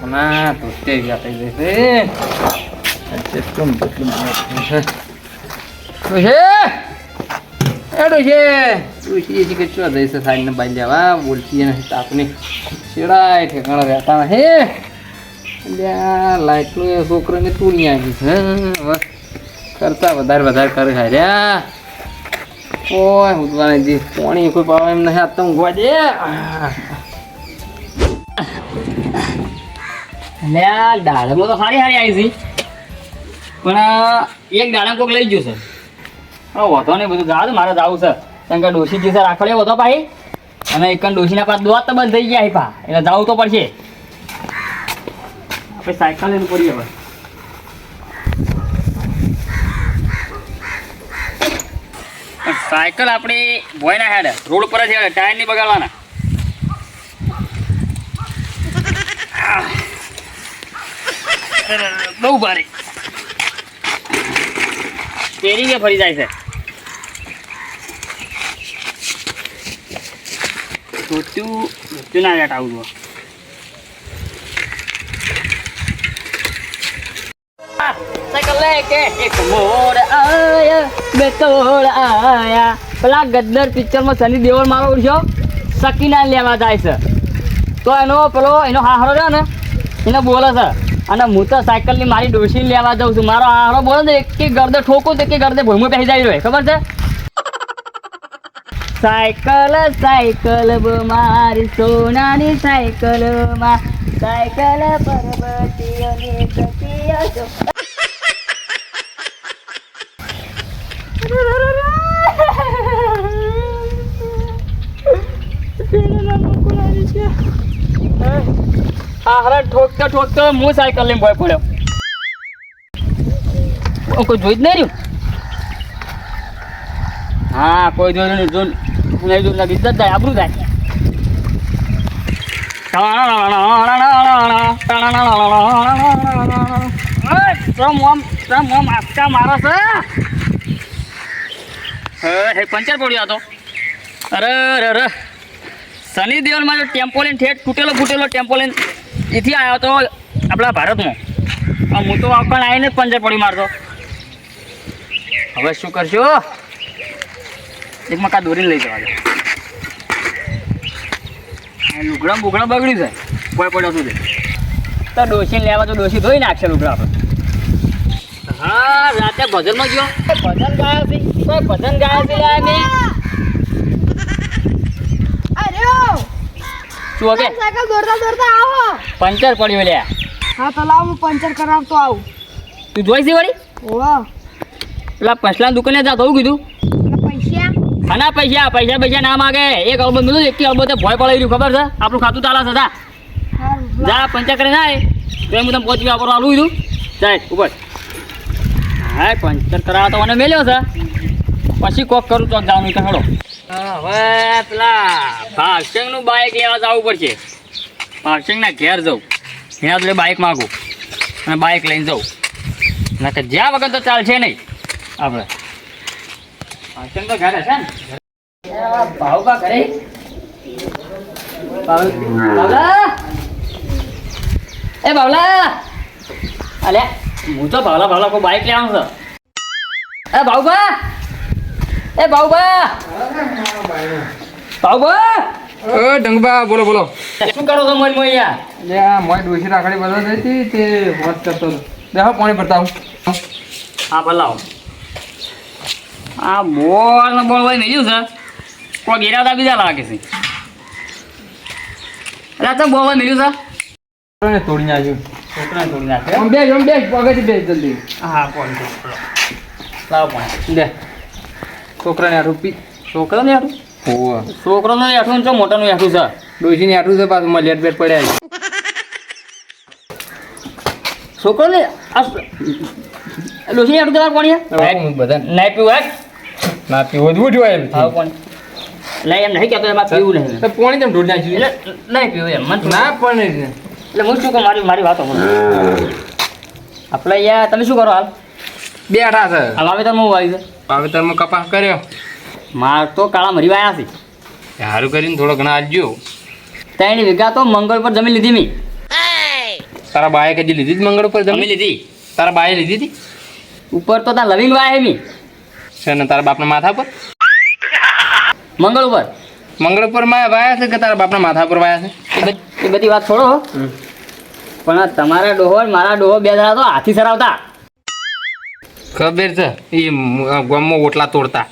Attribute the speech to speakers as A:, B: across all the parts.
A: ના તો તે ગયા થઈ જશે કેટલું કેટલું છે ડોશી કે શું જઈશે સાઈડને બાઈ લેવા બોલતી નથી તાપની શેડાય ઠેકાણા રહેતા હે લાઈટનું એ છોકરાને તૂણી આવી છે હવે ખર્ચા વધારે કરે હાર્યા ઓય ઉદવાને જે પાણી કોઈ પાવા એમ નહીં આપતા ઊંઘવા દે દાળમાં તો સારી આવી છે પણ એક દાડા કોક લઈ ગયો છે વધો ને બધું જા મારે જવું છે કારણ કે ડોશી જે છે રાખડે વધો પાઈ અને એક ડોશીના પાસ દોત તો બંધ થઈ ગયા પા એટલે જવું તો પડશે આપણે સાયકલ લઈને પડીએ હવે સાયકલ આપણે ભોયના હેડ રોડ પર જ હેડ ટાયર નહીં બગાડવાના બહુ ભારે પેરી કે ફરી જાય છે ધોતું ના લેટ આવું સાયકલ લે કે એક મોડ આયા બે તોડ આયા પેલા ગદ્દર પિક્ચરમાં સની દેઓલ મારો ઉડ્યો સકીના લેવા જાય છે તો એનો હાહરો છે ને એને બોલે છે અને હું તો સાયકલની મારી ડોશી લેવા જાઉં છું મારો હાહરો બોલે ને એક ગરદે ઠોકું તો એક ગરદે ભૂમિ પહેરી જાય રહ્યો ખબર છે સાયકલ મારી સોનાની સાયકલમાં સાયકલ પરબતીઓની સખીઓ જો હારા ઠોકતો હું સાયકલ લઈને ભોય પડ્યો કોઈ જોઈ જ નહીં રહ્યું હા કોઈ જોયું નહીં જોયું લાગી જાય આબરું જાય આખા મારા છે પંચર પડ્યો હતો અરે સની દેઓલમાં જો ટેમ્પોલિન ઠેઠ તૂટેલો ટેમ્પોલિન એથી આવ્યો હતો આપણા ભારતમાં હું તો આખણ આવીને જ પંચર પડી મારતો હવે શું કરશો એક મકા દોરીને લઈ જવા દે લુગડા બુગડા બગડી જાય કોઈ પડ્યો સુધી તો ડોશીને લેવા તો ડોશી ધોઈ નાખશે લુગડા આપણે હા રાતે ભજનમાં ગયો ભજન ગાયા છે કોઈ ભજન ગાયા છે મેં શું કે સાયકલ દોરતા આવો પંચર પડ્યો લે
B: હા તો લાવ હું પંચર કરાવતો આવું
A: તું જોઈ છે વળી
B: ઓવા
A: પેલા પછલા દુકાને જા કહું કીધું પૈસા પૈસા ના માગે એક અલબત મિલું એક અલબત ભય પડાવી રહ્યું ખબર છે આપણું ખાતું ચાલે છે જા પંચર કરીને આય તો હું તમને પહોંચી વાપરવા આલું કીધું જાય ઉપર હા પંચર કરાવવા તો મને મેલ્યો છે પછી કોક કરું તો જવાનું તો હેડો હવે પેલા ભાગસંગનું બાઇક લેવા જવું પડશે ભાગસંગના ઘેર જવું એના જોડે બાઇક માગું અને બાઇક લઈને જવું ના કે જ્યાં વગર તો ચાલશે નહીં આપણે ભાગસંગ તો ઘરે છે ને ભાવ કા ઘરે બાવલા એ બાવલા અલે હું તો ભાવલા કોઈ બાઇક લેવાનું છે એ ભાવબા
C: ડંગબા બોલો
A: શું કરો છો મોય મોયા
C: મોય ડોશી રાખડી બધા જઈ તે વાત કરતો દેખો પાણી ભરતા
A: હા ભલાવો આ બોલ હોય મેલ્યું છે કોઈ ગેરાતા બીજા લાગે છે એટલે તો બોલ મેલ્યું છે
C: તોડી નાખ્યું
A: છોકરાને તોડી નાખે
C: બે પગથી બે જલ્દી
A: હા પાણી લાવો પાણી
C: લે છોકરાને આટલું
A: છોકરાને આટલું
C: હોવા
A: છોકરાનું આઠું છે મોટાનું આઠું છે
C: ડોશીને આટલું છે પાછું માં લેટ બેટ પડ્યા
A: છોકરાને ડોશી આઠું તમારે પાણી
C: બધા
A: નહીં પીવું
C: ના પીવું જ ઉઠ્યું એમ
A: હા પાણી નહીં એમ નહીં કહેતો એમાં પીવું નહીં
C: પાણી તેમ ઢોળી નાખ્યું
A: એટલે નહીં પીવું એમ મને
C: ના પણ
A: એટલે હું શું કહું મારી વાતો આપણે યાર તમે શું કરો હાલ
C: બેઠા છે
A: હાલ વાવેતરમાં હું આવી છે
C: વાવેતરમાં કપાસ કર્યો
A: માર તો કાળા મરી વાયા છે
C: સારું કરીને થોડો ઘણા આલજો
A: 3 વીઘા તો મંગળ પર જમીન લીધી મી
C: તારા બાએ કદી લીધી હતી મંગળ ઉપર
A: અમે
C: જમીન?
A: લીધી
C: તારા બાએ લીધી હતી
A: ઉપર તો ત્યાં લવિંગ વાય એમી
C: છે ને તારા બાપના માથા પર?
A: મંગળ ઉપર
C: મંગળ ઉપર વાયા છે કે તારા બાપના માથા પર વાયા છે?
A: એ બધી વાત છોડો પણ આ તમારા ડોહો ને મારા ડોહો બે જણા તો હાથી સરાવતા
C: ખબર છે એ ગામમાં ઓટલા તોડતા.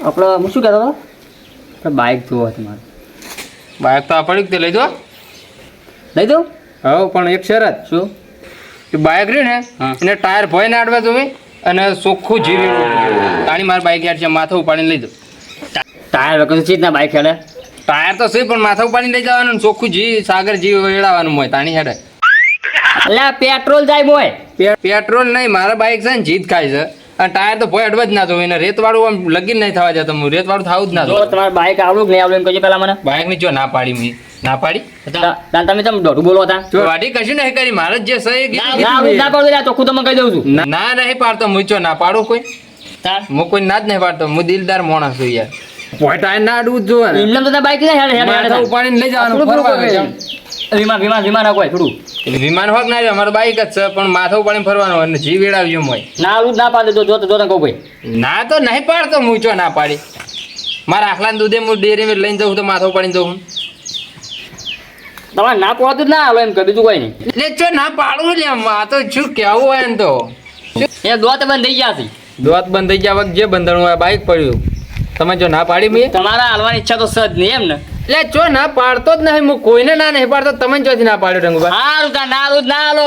A: આપણે હું શું કહેતો હતો આપણે બાઇક જોવો તમારે
C: બાઇક તો આ પડ્યું તે લઈ દો.
A: લઈ દઉં
C: હવે પણ એક શરત,
A: શું
C: એ બાઇક રહ્યું ને
A: હા.
C: એને ટાયર ભોય ના અડવા જોવે અને ચોખ્ખું જીવી તાણી મારી બાઇક યાર છે માથા ઉપાડીને લઈ દો.
A: ટાયર વખત ચીજ ના બાઇક હેડે
C: ટાયર તો છે પણ માથા ઉપાડીને લઈ જવાનું ને ચોખ્ખું જી સાગર જીવ વેડાવાનું હોય તાણી હેડે.
A: એટલે પેટ્રોલ જાય મોય
C: પેટ્રોલ નહીં, મારા બાઇક છે ને જીત ખાય છે અને ટાયર તો ભોય અડવા જ ના જોવે એને રેતવાળું આમ લગીન નહીં થવા જતો હું રેતવાળું થવું જ ના
A: જો
C: જોવે.
A: તમારે બાઇક આવડું કે નહીં આવડું એમ કહેજો પેલા મને
C: બાઇકની જો ના પાડી મેં ના પાડી
A: તમે તમે દોઢું બોલો હતા
C: જો વાડી કશું નહીં કરી મારે જ જે સહી
A: ના આવડું ના પાડું યાર ચોખ્ખું તમે કહી દઉં છું
C: ના નહીં પાડતો હું ચો ના પાડું કોઈ
A: તાર
C: હું કોઈ ના જ નહીં પાડતો હું દિલદાર માણસ છું યાર. ભોય ટાયર ના અડવું જ જોવે ને.
A: એમને તો બાઇક નહીં હેડે હેડે
C: માથા ઉપાડીને લઈ જવાનું ફરવા જવાનું.
A: વિમાન વિમાન વિમાન ના કોઈ થોડું
C: એટલે વિમાન હોક ના રહ્યો અમારું બાઈક જ છે પણ માથા ઉપાડીને ફરવાનું અને જીવ વેડાવ્યો હોય.
A: ના આવડું ના પાડે જો જો કહું ભાઈ
C: ના તો નહીં પાડતો હું ચો ના પાડી મારા આખલા દૂધે હું ડેરી લઈને જઉં તો માથા ઉપાડીને જઉં.
A: તમારે ના પડતું જ ના હાલો એમ કે બીજું કોઈ નહીં
C: એટલે ચો ના પાડવું લે આ તો શું કેવું હોય ને તો
A: એ દોત બંધ થઈ ગયા છે
C: દોત બંધ થઈ ગયા વખત જે બંધાણું હોય બાઈક પડ્યું તમે જો ના પાડી મેં
A: તમારા હાલવાની ઈચ્છા તો સજ નહીં એમ ને
C: એટલે ચો ના પાડતો જ નહીં હું કોઈને ના નહીં પાડતો તમે ચોથી ના પાડ્યો રંગુભાઈ.
A: સારું તાર ના આલું જ ના હાલો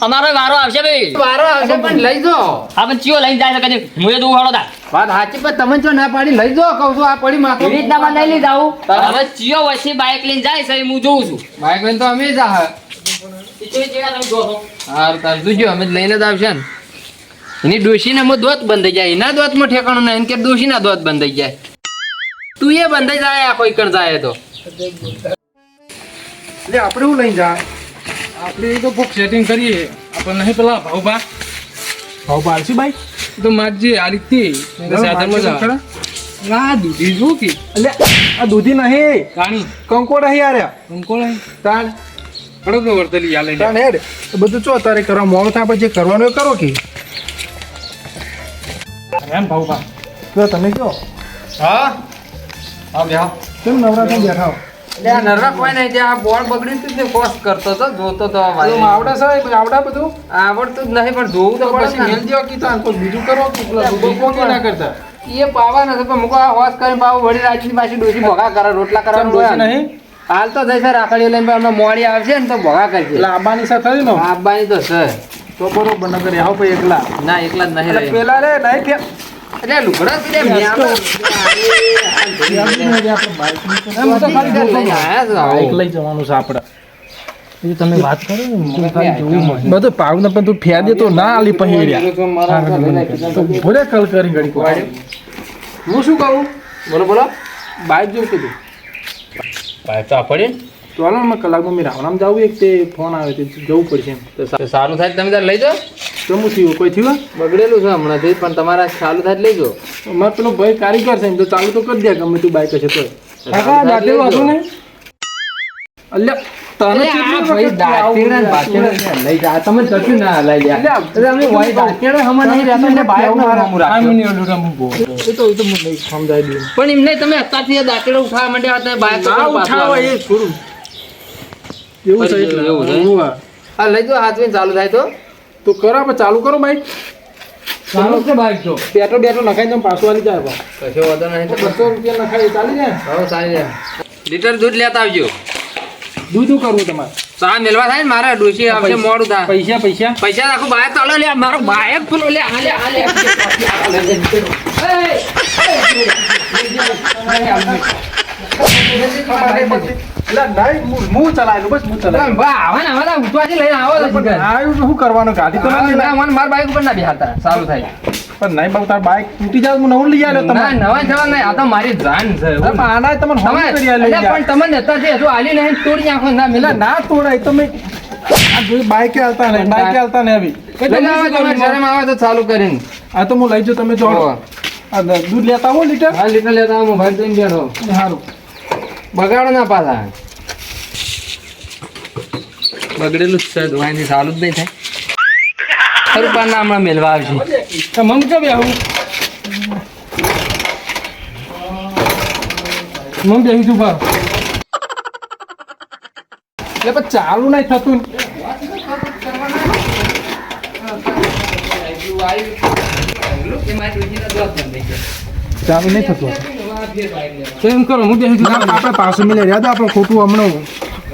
A: અમારો વારો આવશે ભાઈ
C: વારો આવશે પણ લઈ જો
A: હા પણ ચિયો લઈને જાય છે કદી હું એ દઉં હાલો તાર
C: વાત સાચી પણ તમે જો ના પાડી લઈ જો કહું છું આ પડી માથું
A: એવી રીતના મને લઈ લીધા હું હવે ચિયો વચ્ચે બાઇક લઈને જાય છે એ હું જોઉં છું
C: બાઈક લઈને તો અમે જ આ
A: તમે જોશો
C: હારું તાર જોજો અમે જ લઈને જ આવશે ને એની ડોશીને મો દોત બંધ થઈ જાય એના દોતમાં ઠેકાણું નહીં કે ડોશીના દોત બંધ થઈ જાય તું એ બંધ થઈ જાય આ કોઈ કણ જાય તો
D: એટલે આપણે શું લઈને જાય આપણે એ તો કોક સેટિંગ કરીએ આપણે નહીં પેલા ભાવભા આલસી ભાઈ એ તો મારજી આ રીતે ના દૂધી શું કે
E: એટલે આ દૂધી નહીં
D: કાણી
E: કંકોડ અહીં આર્યા
D: અંકોળ
E: તાણ
D: ખડો તો વર્તલી આ લઈને
E: તાણ હેડ એ બધું ચો તારે કરવા મોડું થાય પછી જે કરવાનું એ કરો કે
D: એમ ભાવભા
E: કયો તમે કયો
C: હા હા બેહો
E: કેમ નવરા થઈ બેઠા હો?
C: એટલે આ નરવા કોઈ નહીં ત્યાં આ બોર્ડ બગડ્યું હતું તે કોસ કરતો હતો જોતો તો આ
E: પેલું
C: ભાઈ.
E: આવડે છે આવડે બધું
C: આવડતું જ નહીં પણ જોવું તો
E: તો પછી
C: પડે
E: મેલ
C: ને.
E: દેવા કીધું કોઈ બીજું કરો કે પેલા દૂધો કોકી ના કરતા
C: એ પાવા નથી પણ મુકો આ હોશ કરીને પાવું વળી રાજની પાછી ડોસી ભોગા કરે રોટલા
E: ચમ
C: કરવાનું
E: ડોશી
C: હોય ને.
E: નહીં
C: હાલ તો જઈ છે રાખડીઓ લઈને પણ હમણાં મોડી આવશે ને તો ભોગા કરશે
E: એટલે આબાની સાથે થયું ને
C: આપવાની તો છે
E: તો બરોબર નગર આવો ભાઈ એકલા
C: ના એકલા જ નહીં
E: એટલે
C: રહી
E: પેલા રે નહીં કે
C: એટલે લુગડા પીડે મેં
E: એમ તો ખાલી
C: લઈને આયા છો આવો.
E: બાઈક લઈ જવાનું છે આપણે એ તમે વાત કરો ને મને ખાલી જોવું મળે બધું પાવને પણ તું ફેર દે તો ના આલી પછી રહ્યા તો ભલે કલ કરી ઘડી કો
C: હું શું કહું બોલો બોલો
E: બાઈક જેવું કીધું
C: ભાઈ તો પડી
E: ચાલો ને મેં કલાકમાં મેં રાવણામ જાવું એક તે ફોન આવે તે જવું પડશે એમ
C: તો સારું થાય તો તમે તાર લઈ જાઓ
E: તો હું થયું કોઈ થયું
C: બગડેલું છે હમણાંથી પણ તમારા ચાલુ થાય તો લઈ જાઓ
E: મારે પેલો ભાઈ કારીગર છે એમ તો ચાલુ તો કરી દે ગમે તું બાઈક હશે તો કાકા દાંતેલું હતું નહીં અલ્યા તને કેટલું વખત આવું
C: લઈ જા તમે જતું ના લઈ જા
E: એટલે અમે
C: ભાઈ દાંતેડો હમણાં નહીં રહેતો એટલે બાઈક નો હમું રાખજો.
E: એ તો મને નહીં સમજાય દે
C: પણ એમ નહીં તમે અત્યારથી દાંતેડો ઉઠાવવા માંડ્યા હતા બાઈક
E: ના ઉઠાવો એ થોડું એવું છે એટલે
C: એવું છે?
E: એવું આ.
C: હા લઈ જાઓ હાથમાં ચાલુ થાય તો
E: તો કરો આપણે ચાલુ કરો બાઈક
C: ચાલુ છે બાઈક તો
E: પેટ્રોલ બેટ્રોલ નખાઈ તમે પાછું આવી જાય પણ
C: કશો વાંધો નહીં તો
E: 200 રૂપિયા નખાઈ ચાલી જાય
C: હવે સારી જાય લીટર દૂધ લેતા આવજો
E: દૂધ શું કરવું તમારે
C: ચા મેલવા થાય ને મારા ડોશી આવશે મોડું થાય
E: પૈસા પૈસા
C: પૈસા રાખું બાઈક તો લે મારો બાઈક પેલો લે આ લે આ લે
E: એટલે નહીં હું ચલાવેલું બસ હું ચલાવેલું
C: આવે ને હવે ઉઠવાથી લઈને આવો તો
E: પણ આવ્યું તો શું કરવાનું ગાડી તો નથી
C: ના મને મારા બાઈક ઉપર ના બેહાતા સારું થાય
E: પણ નહીં બાબુ તાર બાઈક તૂટી જાય હું નવું લઈ આવ્યો
C: ના
E: તમે
C: નવા જવા નહીં આ તો મારી જાન છે
E: પણ આના તમને હોમ કરી આલે
C: અલ્યા, પણ તમે નેતા છે હજુ આલી નહીં તોડી નાખો ના
E: એટલે
C: મિલા
E: ના તોડાય તમે આ જોઈ બાઈકે હાલતા ને બાઈકે હાલતા ને આવી
C: તમે શરમ આવે તો ચાલુ કરીને
E: આ તો હું લઈ જાઉં તમે જોડો આ દૂધ લેતા હો લીટર
C: હા લીટર લેતા આવો મોબાઈલ લઈને બેઠો
E: સારું
C: બગાડો ના પાછા બગડેલું જ છે ધોવાયથી ચાલુ જ નહીં થાય ખરું પણ ના હમણાં મેળવા આવશે
D: તો મમ કે આવું મમ બેસી તું ભાવ એટલે પણ ચાલુ નહીં થતું ચાલુ નહીં થતું તો એમ કરો હું બેસી તું
E: આપણે પાછું મિલે રહ્યા તો આપણે ખોટું હમણાં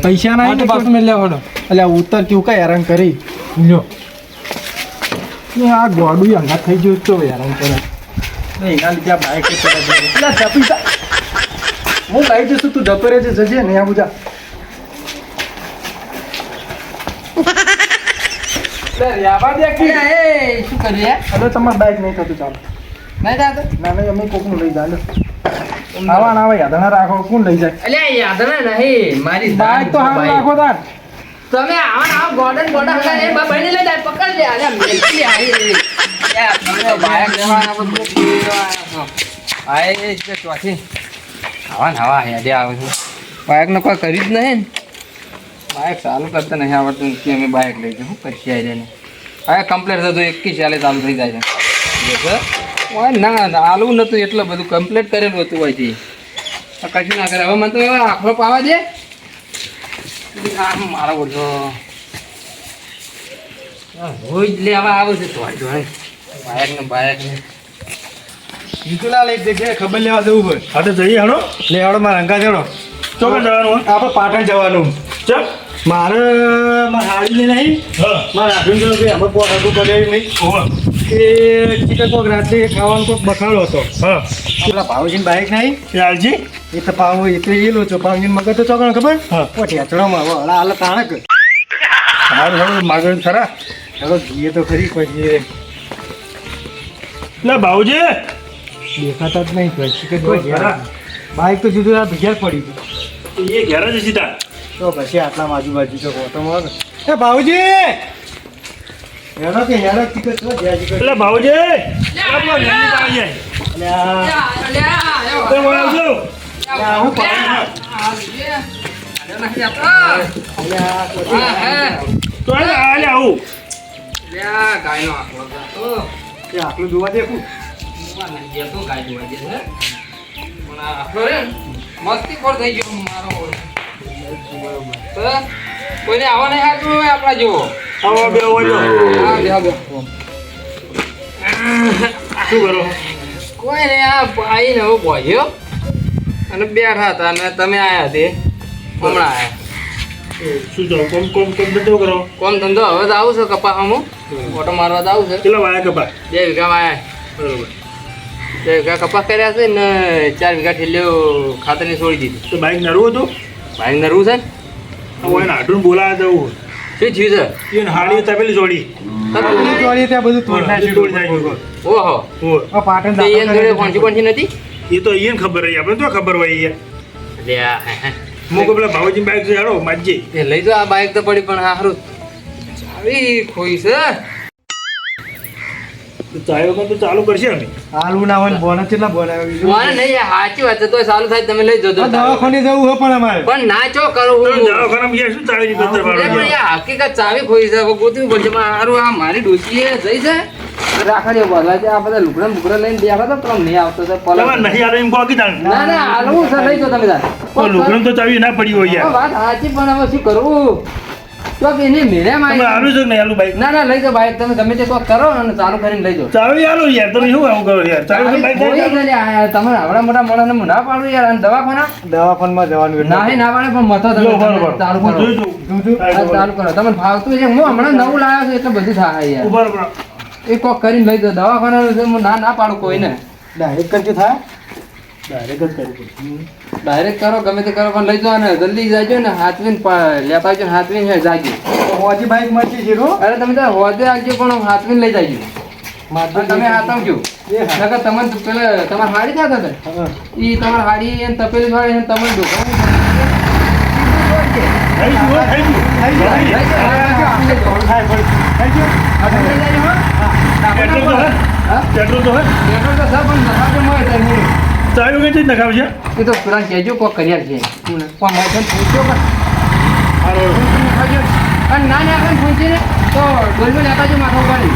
E: પૈસા ના
D: તો પાછું મેં લેવાનો
E: એટલે ઉત્તર કેવું કઈ હેરાન કરી
D: લ્યો
E: આ ગોડું અંગાત થઈ ગયું તો હેરાન કરે એના લીધે આ બાઈક હું લાવી જઈશું તું જતો રહેજે જજે ને આ બધા
C: શું કરીએ
E: હવે તમારે બાઈક નહીં થતું ચાલો
C: નહીં જાતો
E: ના નહીં અમે કોકનું લઈ જાય આવા ના આવે યાદના રાખો કોણ લઈ જાય
C: અલ્યા યાદ નહીં મારી
E: બાઈક તો હાલ રાખો તાર
C: તમે આવો ગોડન ગોડા હતા એ બહેને લઈ જાય પકડ લે અરે મેલકી આવી યાર તમે બાઈક લેવાના બધું આય એ જે ચોથી હવા હેડે આવે છે બાઈકનો કોઈ કરી જ નહીં ને બાઈક ચાલુ કરતા નહીં આવડતું કે અમે બાઈક લઈ જવું પછી આવી જાય ને હવે કમ્પ્લેટ થતું 21 ચાલે ચાલુ થઈ જાય છે ઓય ના આલું નતું એટલું બધું કમ્પ્લીટ કરેલું હતું હોય છે કશું ના કરે હવે મને તો આખરો પાવા દે મારો ઓળખો રોજ લેવા આવે છે થોડી બાયક ને
E: જીતુલા લઈ જગ્યાએ ખબર લેવા જવું હોય
F: હા તો જઈએ હણો
E: લે હળો મારા અંકા જણો
F: ચોકન જવાનું
E: આપણે પાટણ જવાનું
F: ચલ
E: મારે મારા હાડીને નહીં
F: હા
E: મારા હાડીને જવાનું કે અમે કોઈ હગું કર્યું નહીં
F: ઓહો
E: એ ચિકન કોક રાત્રે ખાવાનું કોક બખાડો હતો
F: હા
E: પેલા ભાવજીને બાઈક નહીં
F: એ આલજી
E: એ તો પાવ એટલે એલો છો ભાવજીને મગજ તો ચોકણ ખબર
F: હા.
E: ઠેચડામાં હવે હળા હાલ તાણક
F: સારું સારું માગણ ખરા
E: ચલો જઈએ તો ખરી પછી
F: લે ભાઉજી
E: દેખાતા જ નહીં તો ચિકન કોઈ
F: ખરા.
E: બાઈક તો જુદું આ ભીગ્યા જ પડી ગયું
F: એ ઘેર જ સીધા
E: તો પછી આટલા આજુબાજુ તો ઓટોમાં એ ભાવજી હેડો કે હેડો ચિકન તો જ્યાં ચિકન
F: એટલે ભાઉજી આપણો ઘેરની પાસે જાય તો હું આવજો
E: હું
F: તો આલે આવું
E: આટલું જોવા દેખું
C: મસ્તી ખોર થઈ ગયો મારો કોઈને આવા નહીં હાચું હોય આપણા જેવો
F: આવો બે ઓજો
C: હા બે
F: શું કરો
C: કોઈ નહીં આ આવીને હવે પહોંચ્યો અને બેઠા હતા અને તમે આવ્યા તે હમણાં આવ્યા
F: શું છો કોમ ધંધો કરો
C: કોમ ધંધો હવે તો આવું છે કપાસમાં ઓટો મારવા તો આવું છે
F: કેટલા વાયા કપા
C: 2 વીઘામાં આવ્યા
F: બરોબર
C: 2 વીઘા કપાસ કર્યા છે ને 4 વીઘા ઠેલ્યો ખાતરની છોડી દીધી
F: તો બાઈક નરવું હતું
C: ભાઈ નરવું છે ને
F: હવે એને હાડું બોલાવા જવું
C: શું થયું છે
F: એને હાડી તપેલી જોડી
E: બધું જોડી ત્યાં બધું તોડ નાખ્યું.
F: તોડી નાખ્યું.
C: ઓહો
F: ઓહો.
E: આ પાટણ
C: તે એન જોડે કોણસી નથી
F: એ તો એને ખબર રહી આપણે તો ખબર હોય યાર
C: લે આ
F: મુકો પેલા ભાવજી બાઈક છે હાડો માજી
C: એ લઈ જાઓ આ બાઈક તો પડી પણ હારું ચાવી ખોઈ છે
F: તો ચાય વગર તો ચાલુ કરશે અમે
E: હાલવું ના હોય ને બોનસ કેટલા બોલાવ્યા બીજું?
C: મને નહીં સાચી વાત છે તો ચાલુ થાય તમે લઈ જજો
E: આ દવાખાને જવું હોય પણ અમારે
C: પણ ના ચો કરું
F: તો
C: હું
F: દવાખાનામાં ગયા શું ચાવી ની ગંદર
C: એટલે પણ
F: વાળો
C: યાર હકીકત ચાવી ખોઈ છે હવે ગોતવી પડશે પણ હારું આ મારી ડોશીએ જઈ છે રાખડીઓ બોલવા છે આ બધા લુગડા બુગડા લઈને બેઠા તો પેલો નહીં આવતો છે પલક.
F: તમારે નહીં આવે એમ કહો કે તાણ
C: ના ના હાલવું છે લઈ જાઓ તમે તાર
F: તો લુગડમ તો ચાવી ના પડી હોય યાર
C: વાત સાચી પણ હવે શું કરવું તો એની મેરે
F: તમે
C: માં
F: આલું છે કે નહીં આલું બાઈક
C: ના ના લઈ જાઓ બાઈક તમે ગમે તે કોક કરો અને ચાલુ કરીને લઈ જાઓ
F: ચાવી આલો યાર તમે શું આવું કરો યાર ચાવી બાઈક
C: કોઈ જ નહીં આ તમારે આવડા મોટા મોડાને હું ના પાડું યાર અને દવાખાના
E: દવાખાનામાં જવાનું એટલે.
C: ના ના પાડે પણ મથો તમે ચાલુ કરો
F: જોઈ જો
C: હા, ચાલુ કરો તમને ફાવતું છે હું હમણાં નવું લાવ્યો છું એટલે બધું થાય યાર
F: ઉભા રહો.
C: એ કોક કરીને લઈ જાઓ દવાખાના હું ના પાડું કોઈને
E: ડાયરેક્ટ કરજો થાય ડાયરેક્ટ જ કરવું પડે.
C: ડાયરેક્ટ કરો ગમે તે કરો પણ લઈ જાઓ ને જલ્દી જાજો ને હાથવીને લેતા આવજો ને હાથવીને જાજો
E: તો હોજી બાઈક મળશે જીરો
C: અરે તમે તો હોદે આવજો પણ હાથવીને લઈ જાજો
E: માધુર
C: તમે હાથવજો
E: એ હા.
C: નકર તમને તો પેલા તમારે હાડી થતા હતા
E: હા.
C: એ તમારે હાડી એને તપેલી વાળી એને તમે
F: થઈ ગયું, હો, થઈ ગયું.
E: થઈ ગયું, થઈ ગયું. થાય પડી. થઈ ગયું?
F: પેટ્રોલ તો હે? પેટ્રોલ તો હે? ચાવી વગર જ નખાવશે
C: એ તો પેલા કહેજો કોક કર્યા છે પૂછ્યો પણ
F: હારો.
C: અને ના ના આપણે પહોંચીને તો ડોલમાં લેતા જો માથા ઉપાડી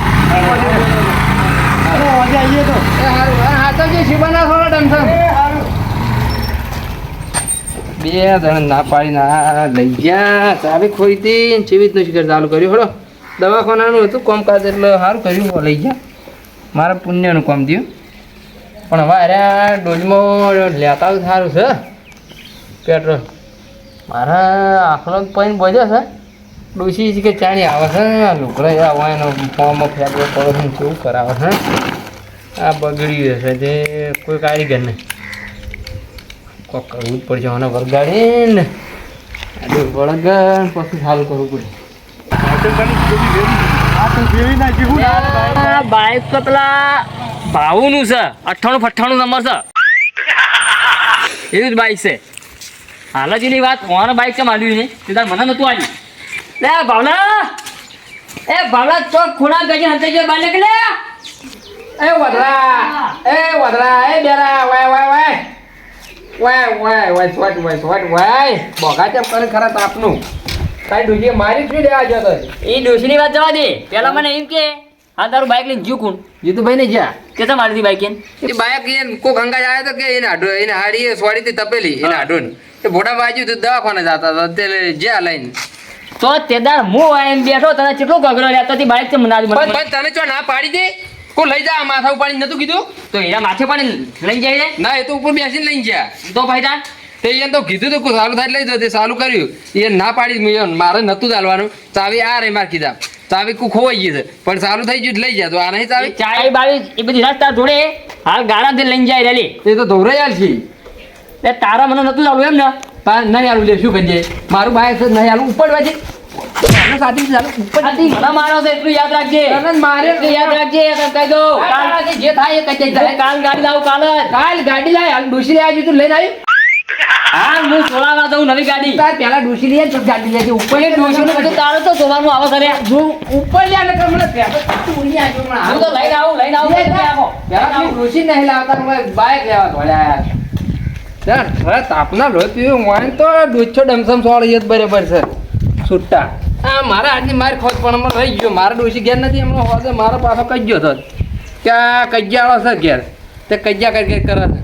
E: અરે આજે આવીએ તો
C: એ સારું હા તો જે શિવાના થોડા ડમસમ બે જણ ના પાડી ના લઈ ગયા ચાવી ખોઈતી ચેવી રીતનું શિખર ચાલુ કર્યું હળો દવાખાનાનું હતું કામકાજ એટલે સારું કર્યું લઈ ગયા મારા પુણ્યનું કામ થયું પણ હવે અરે ડોલમાં લેતા સારું છે પેટ્રોલ મારા આખલો પૈન બજે છે ડોસી કે ચાણી આવે છે લુકડા આવે એનો ફોર્મ ફેરવો પડે છે કેવું કરાવે છે આ બગડ્યું હશે તે કોઈ કારીગર નહીં કોક કરવું જ પડશે મને વરગાડીને વળગણ પછી સારું કરવું પડે
A: આ બાઈક તો પેલા ભાવુનું છે 98 નંબર છે એવું જ બાઈક છે હાલજીની વાત કોણ બાઈક કેમ આવ્યું ને તે તાર મને નતું આવ્યું લે ભાવના ચોક ખૂણા ગજી હંતે જો બાને કે લે
C: એ વધરા એ બેરા વાય બોગા ચમ કરે ખરા તાપનું તારી ડુજી મારી શું લેવા જતો
A: એ ડોશીની વાત જવા દે પેલા મને એમ કે હા તારું બાઈક લઈને જીવ કોણ
C: જીતુભાઈ ને જ્યાં
A: કે તો મારી બાઈક એમ
C: એ બાયક એને કોક હંગા જાય તો કે એને હાડો એને હાડી સોડીથી તપેલી એને હાડો ને એ ભોડા બાજુ તો દવાખાને જતા હતા તે જ્યાં લઈને
A: તો તેદાર હું એમ બેઠો તને કેટલો ગગડો લેતો હતી બાઈક છે મને
C: પણ તને ચો ના પાડી દે કો લઈ જા માથા ઉપાડી નતું કીધું
A: તો એના માથે પણ લઈ જાય ને
C: ના એ તો ઉપર બેસીને લઈને ગયા
A: તો ભાઈ તાર
C: તે એને તો કીધું તો સારું થાય લઈ જતે સારું કર્યું એ ના પાડી મેં મારે નતું ચાલવાનું ચાવી આ રે માર કીધા ચાવી કુ ખોવાઈ ગઈ છે પણ સારું થઈ ગયું લઈ જા તો આ નહીં ચાવી
A: ચાય બાવી એ બધી રસ્તા જોડે હાલ ગાડાથી લઈને જાય રેલી
C: એ તો ધોરાઈ છે
A: એ તારા મને નતું ચાલુ એમ ને
C: તાર નહીં આલું લે શું કરીએ મારું બાઈક છે નહીં આલું ઉપર વાજે સાથે ચાલુ ઉપર
A: મને મારો છે એટલું યાદ રાખજે
C: મારે
A: એટલું યાદ રાખજે તને કહી દઉં
C: કાલ જે થાય એ કઈ જાય
A: કાલ ગાડી લાવું
C: કાલ ગાડી લાય હાલ ડોસી લઈ આવજો તું લઈને આવી
A: હા હું સોલામાં દઉં નવી ગાડી
C: તાર પેલા ડોસી લઈ આવી ગાડી લેજે ઉપર
A: એ ડોશીનું બધું તારે તો સોવાનું આવે કરે
C: જો ઉપર લે ને મને પેલા તું ઉડી આવજો મને
A: હું તો લઈને આવું તમે આવો
C: પેલા તું ડોસી નહીં લાવતા હું બાઈક લેવા ધોળ્યા યાર હવે તાપના લો તું વાન તો ડોછો ડમસમ સોળી જ બરાબર છે છૂટા આ મારા આજની માર ખોટ પણ હમણાં રહી ગયો મારા ડોસી ઘેર નથી હમણાં હોદે મારો પાછો કજ્યો થયો કે આ કજ્યાળો છે ઘેર તે કજ્યા કરી કરે છે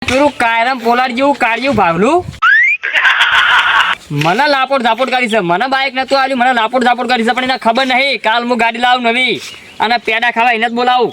A: પેલું કાયરમ પોલાડ જેવું કાઢ્યું ભાવલું મને લાપોટ ઝાપોટ કરી છે મને બાઈક નતું આવ્યું મને લાપોટ ઝાપોટ કરી છે પણ એને ખબર નહીં કાલ હું ગાડી લાવું નવી અને પેડા ખાવા એને જ બોલાવું